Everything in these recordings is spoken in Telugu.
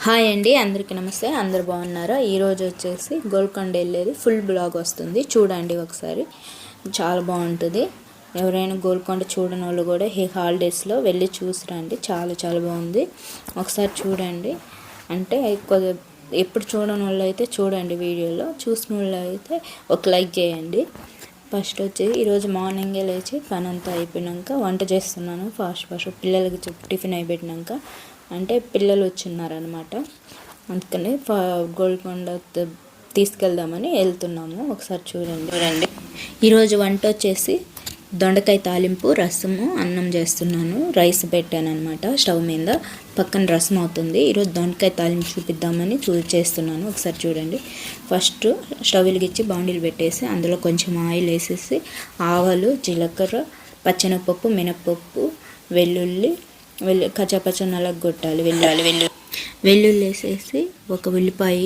హాయ్ అండి, అందరికీ నమస్తే. అందరు బాగున్నారా? ఈరోజు వచ్చేసి గోల్కొండ వెళ్ళేది ఫుల్ బ్లాగ్ వస్తుంది, చూడండి ఒకసారి. చాలా బాగుంటుంది. ఎవరైనా గోల్కొండ చూడని వాళ్ళు కూడా ఈ హాలిడేస్లో వెళ్ళి చూసిరండి. చాలా చాలా బాగుంది. ఒకసారి చూడండి. అంటే ఎప్పుడు చూడని వాళ్ళు అయితే చూడండి, వీడియోలో చూసిన వాళ్ళు అయితే ఒక లైక్ చేయండి. ఫస్ట్ వచ్చేసి ఈరోజు మార్నింగే లేచి పని అంతా అయిపోయాక వంట చేస్తున్నాను. ఫాస్ట్ పిల్లలకి టిఫిన్ అయిపోయినాక, అంటే పిల్లలు వచ్చిన్నారనమాట. అందుకని గోల్కొండ తీసుకెళ్దామని వెళ్తున్నాము. ఒకసారి చూడండి. ఈరోజు వంట వచ్చేసి దొండకాయ తాలింపు, రసము, అన్నం చేస్తున్నాను. రైస్ పెట్టాను అనమాట స్టవ్ మీద, పక్కన రసం అవుతుంది. ఈరోజు దొండకాయ తాలింపు చూపిద్దామని చేస్తున్నాను. ఒకసారి చూడండి. ఫస్ట్ స్టవ్ వెలిగించి బాండీలు పెట్టేసి అందులో కొంచెం ఆయిల్ వేసేసి ఆవాలు, జీలకర్ర, పచ్చెనపప్పు, మినప్పప్పు, వెల్లుల్లి కచ్చాపచ్చ నలగొట్టాలి. వెల్లుల్లి వేసేసి ఒక ఉల్లిపాయ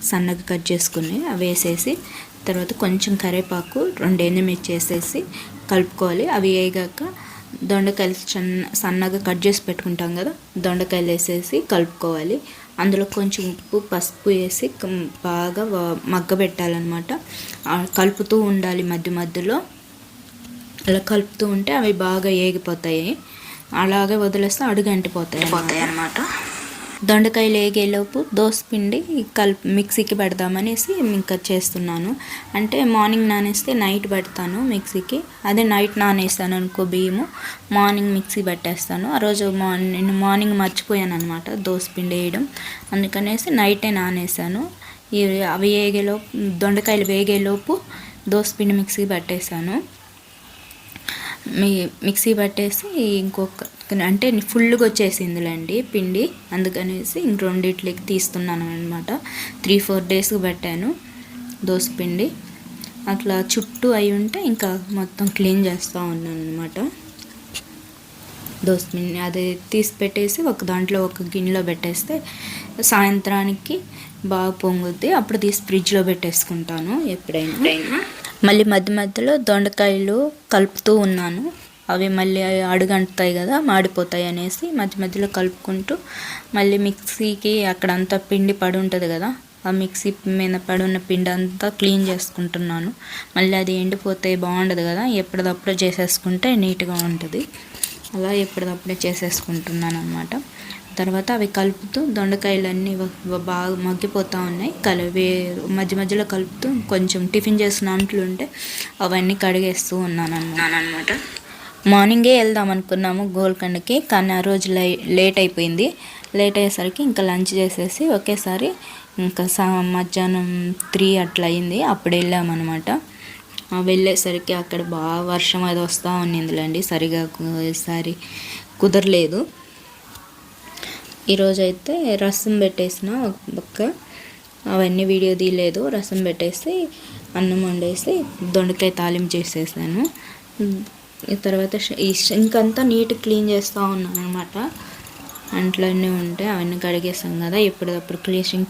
సన్నగా కట్ చేసుకుని అవి వేసేసి, తర్వాత కొంచెం కరివేపాకు, 2 ఎండుమిర్చి వేసేసి కలుపుకోవాలి. అవి వేగాక దొండకాయలు సన్నగా కట్ చేసి పెట్టుకుంటాం కదా, దొండకాయలు వేసేసి కలుపుకోవాలి. అందులో కొంచెం ఉప్పు, పసుపు వేసి బాగా మగ్గబెట్టాలన్నమాట. కలుపుతూ ఉండాలి మధ్యలో. అలా కలుపుతూ ఉంటే అవి బాగా వేగిపోతాయి. అలాగే వదిలేస్తే అడుగంటిపోతాయి అన్నమాట. దొండకాయలు వేగేలోపు దోసపిండి మిక్సీకి పెడదామనేసి ఇంకా చేస్తున్నాను. అంటే మార్నింగ్ నానేస్తే నైట్ పెడతాను మిక్సీకి. అదే నైట్ నానేస్తాను అనుకో బియ్యము, మార్నింగ్ మిక్సీ పెట్టేస్తాను. ఆ రోజు మార్నింగ్ మర్చిపోయాను అనమాట దోసపిండి వేయడం, అందుకనేసి నైటే నానేసాను. అవి వేగేలోపు, దొండకాయలు వేగేలోపు దోసపిండి మిక్సీ పెట్టేశాను. మిక్సీ పట్టేసి ఇంకొక, అంటే ఫుల్గా వచ్చేసిందిలేండి పిండి, అందుకనేసి ఇంక రెండిట్లకి తీస్తున్నాను అనమాట. 3-4 డేస్కి పెట్టాను దోసపిండి. అట్లా చుట్టూ అయి ఉంటే ఇంకా మొత్తం క్లీన్ చేస్తూ ఉన్నాను అనమాట. దోసపిండి అది తీసి పెట్టేసి ఒక దాంట్లో ఒక గిన్నెలో పెట్టేస్తే సాయంత్రానికి బాగా పొంగుద్ది. అప్పుడు తీసి ఫ్రిడ్జ్లో పెట్టేసుకుంటాను ఎప్పుడైనా. మళ్ళీ మధ్యలో దొండకాయలు కలుపుతూ ఉన్నాను. అవి మళ్ళీ అడుగంటుతాయి కదా, మాడిపోతాయి అనేసి మధ్యలో కలుపుకుంటూ, మళ్ళీ మిక్సీకి అక్కడంతా పిండి పడి ఉంటుంది కదా, ఆ మిక్సీ మీద పడి ఉన్న పిండి అంతా క్లీన్ చేసుకుంటున్నాను. మళ్ళీ అది ఎండిపోతే బాగుండదు కదా, ఎప్పటిదప్పుడు చేసేసుకుంటే నీట్గా ఉంటుంది. అలా ఎప్పటిదప్పుడే చేసేసుకుంటున్నాను అనమాట. తర్వాత అవి కలుపుతూ, దొండకాయలన్నీ బాగా మగ్గిపోతూ ఉన్నాయి. మధ్యలో కలుపుతూ కొంచెం టిఫిన్ చేసిన అంట్లు ఉంటే అవన్నీ కడిగేస్తూ ఉన్నాను అనమాట. మార్నింగే వెళ్దాం అనుకున్నాము గోల్కొండకి, కానీ ఆ రోజు లేట్ అయిపోయింది. లేట్ అయ్యేసరికి ఇంకా లంచ్ చేసేసి ఒకేసారి ఇంకా మధ్యాహ్నం 3 అట్లా అయింది. అప్పుడు వెళ్ళామన్నమాట. వెళ్ళేసరికి అక్కడ బాగా వర్షం అది వస్తూ ఉన్నిందిలేండి, సరిగా ఈసారి కుదరలేదు. ఈరోజైతే రసం పెట్టేసిన ఒక పక్క, అవన్నీ వీడియో తీయలేదు. రసం పెట్టేసి అన్నం వండేసి దొండకాయ తాలింపు చేసేసాను. తర్వాత ఇంకంతా నీట్ క్లీన్ చేస్తూ ఉన్నాను అనమాట. అంట్లన్నీ ఉంటే అవన్నీ కడిగేస్తాం కదా, ఎప్పటికప్పుడు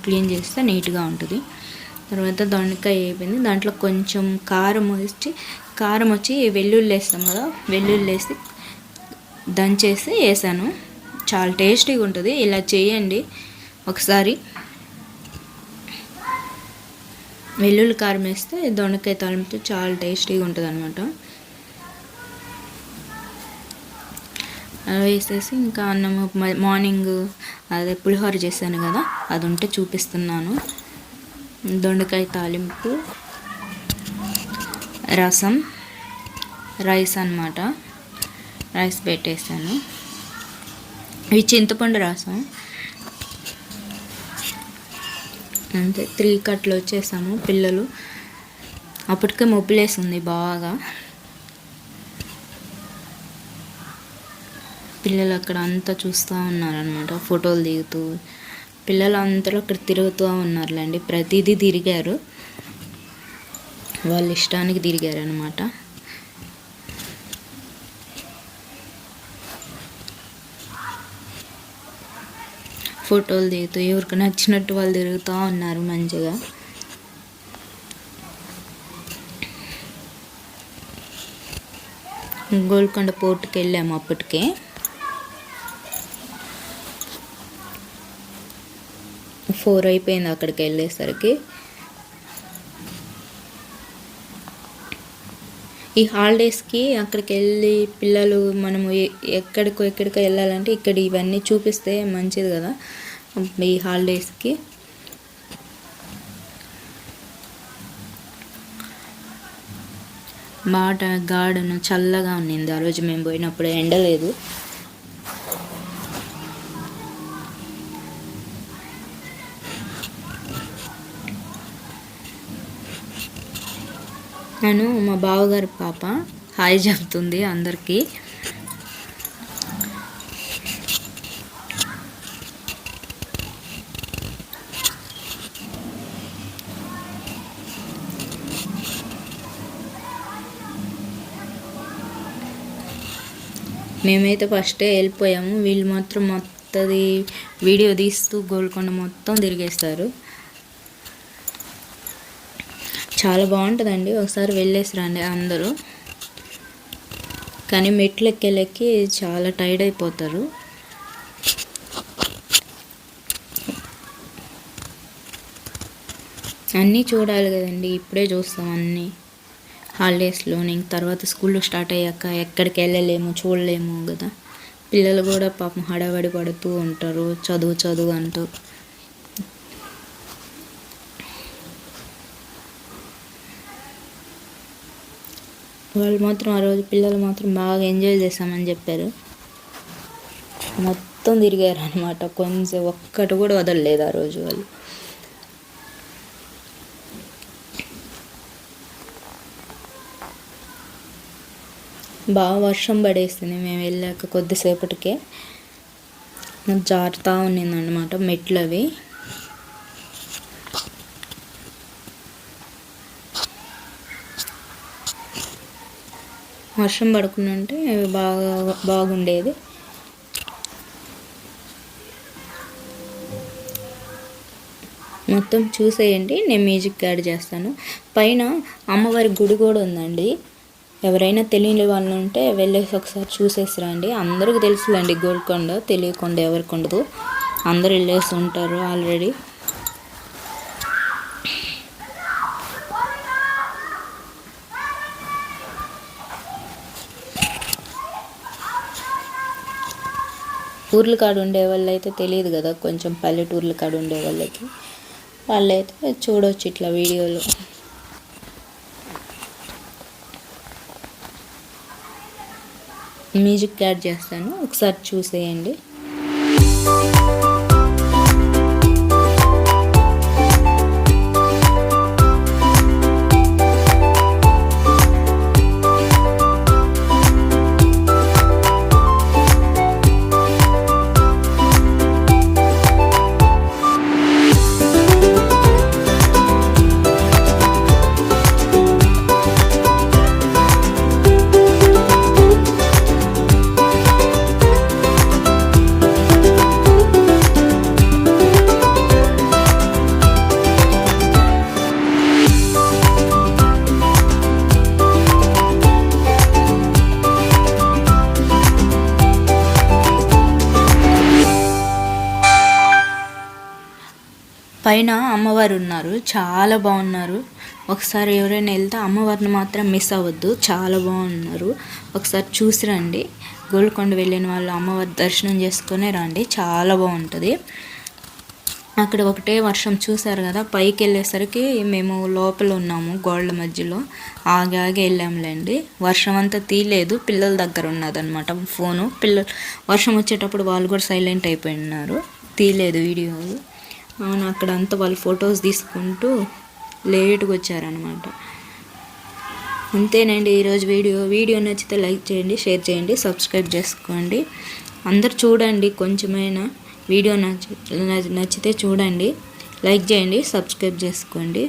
క్లీన్ చేస్తే నీట్గా ఉంటుంది. తర్వాత దొండకాయ అయిపోయింది. దాంట్లో కొంచెం కారం వచ్చి వెల్లుల్లి వేస్తాం కదా, వెల్లుల్లి వేసి దంచేసి వేసాను. చాలా టేస్టీగా ఉంటుంది. ఇలా చేయండి ఒకసారి. వెల్లుల్లి కారం వేస్తే దొండకాయ తాలింపు చాలా టేస్టీగా ఉంటుంది అనమాట. అలా వేసేసి ఇంకా అన్నం, మార్నింగ్ అదే పులిహోర చేశాను కదా, అది ఉంటే చూపిస్తున్నాను. దొండకాయ తాలింపు, రసం, రైస్ అన్నమాట. రైస్ పెట్టేసాను. ఇవి చింతపండు రసం. అంతే, 3 కట్లు వచ్చేసాము. పిల్లలు అప్పటికే మొబ్బులేసింది బాగా. పిల్లలు అక్కడ అంతా చూస్తూ ఉన్నారనమాట, ఫోటోలు దిగుతూ. పిల్లలు అందరూ అక్కడ తిరుగుతూ ఉన్నారులేండి, ప్రతిదీ తిరిగారు, వాళ్ళ ఇష్టానికి తిరిగారు అనమాట. ఫోటోలు దిగుతూ ఎవరికి నచ్చినట్టు వాళ్ళు తిరుగుతూ ఉన్నారు మంచిగా. గోల్కొండ పోర్టుకి వెళ్ళాము అప్పటికే. 4 అయిపోయింది అక్కడికి వెళ్ళేసరికి. ఈ హాలిడేస్కి అక్కడికి వెళ్ళి పిల్లలు మనము ఎక్కడికో వెళ్ళాలంటే ఇక్కడ ఇవన్నీ చూపిస్తే మంచిది కదా ఈ హాలిడేస్కి. బాగా గార్డెన్ చల్లగా ఉన్నింది ఆ రోజు మేము పోయినప్పుడు, ఎండలేదు. నేను మా బావగారి పాప హాయ్ చెప్తుంది అందరికీ. మేమైతే ఫస్టే వెళ్ళిపోయాము, వీళ్ళు మాత్రం మొత్తది వీడియో తీస్తూ గోల్కొండ మొత్తం తిరిగేస్తారు. చాలా బాగుంటుందండి, ఒకసారి వెళ్ళేసి రండి అందరూ. కానీ మెట్లు ఎక్కి చాలా టైర్డ్ అయిపోతారు. అన్నీ చూడాలి కదండి, ఇప్పుడే చూస్తాం అన్నీ హాలిడేస్లో. ఇంక తర్వాత స్కూల్లో స్టార్ట్ అయ్యాక ఎక్కడికి వెళ్ళలేము, చూడలేము కదా. పిల్లలు కూడా పాపం హడావడి పడుతూ ఉంటారు చదువు అంటూ. వాళ్ళు మాత్రం ఆ రోజు పిల్లలు మాత్రం బాగా ఎంజాయ్ చేస్తామని చెప్పారు. మొత్తం తిరిగారు అనమాట, కొంచెం ఒక్కటి కూడా వదలలేదు ఆ రోజు వాళ్ళు. బాగా వర్షం పడేస్తుంది మేము వెళ్ళాక కొద్దిసేపటికే, జారుతూ ఉన్నిందన్నమాట మెట్లు అవి. వర్షం పడకుండా ఉంటే బాగుండేది. మొత్తం చూసేయండి, నేను మ్యూజిక్ యాడ్ చేస్తాను. పైన అమ్మవారి గుడి కూడా ఉందండి, ఎవరైనా తెలియని వాళ్ళు ఉంటే వెళ్ళేసి ఒకసారి చూసేసి రండి. అందరికీ తెలుసులేండి గోల్కొండ, తెలియకుండా ఎవరికి ఉండదు, అందరూ వెళ్ళేసి ఉంటారు ఆల్రెడీ. ఊర్ల కాడ ఉండే వాళ్ళు అయితే తెలియదు కదా, కొంచెం పల్లెటూర్ల కాడ ఉండే వాళ్ళైతే చూడవచ్చు ఇట్లా వీడియోలో. మ్యూజిక్ యాడ్ చేస్తాను, ఒకసారి చూసేయండి. పైన అమ్మవారు ఉన్నారు, చాలా బాగున్నారు. ఒకసారి ఎవరైనా వెళ్తే అమ్మవారిని మాత్రం మిస్ అవ్వద్దు, చాలా బాగున్నారు. ఒకసారి చూసి రండి, గోల్కొండ వెళ్ళిన వాళ్ళు అమ్మవారి దర్శనం చేసుకునే రండి, చాలా బాగుంటుంది. అక్కడ ఒకటే వర్షం చూసారు కదా, పైకి వెళ్ళేసరికి మేము లోపల ఉన్నాము గోళ్ళ మధ్యలో, ఆగి వెళ్ళాములేండి. వర్షం అంతా తీయలేదు, పిల్లల దగ్గర ఉన్నదన్నమాట ఫోను. వర్షం వచ్చేటప్పుడు వాళ్ళు కూడా సైలెంట్ అయిపోయి ఉన్నారు, తీయలేదు వీడియోలు. అవును, అక్కడ అంతా వాళ్ళు ఫొటోస్ తీసుకుంటూ లేట్గా వచ్చారనమాట. అంతేనండి ఈరోజు వీడియో నచ్చితే లైక్ చేయండి, షేర్ చేయండి, సబ్స్క్రైబ్ చేసుకోండి. అందరు చూడండి, కొంచెమైనా వీడియో నచ్చితే చూడండి, లైక్ చేయండి, సబ్స్క్రైబ్ చేసుకోండి.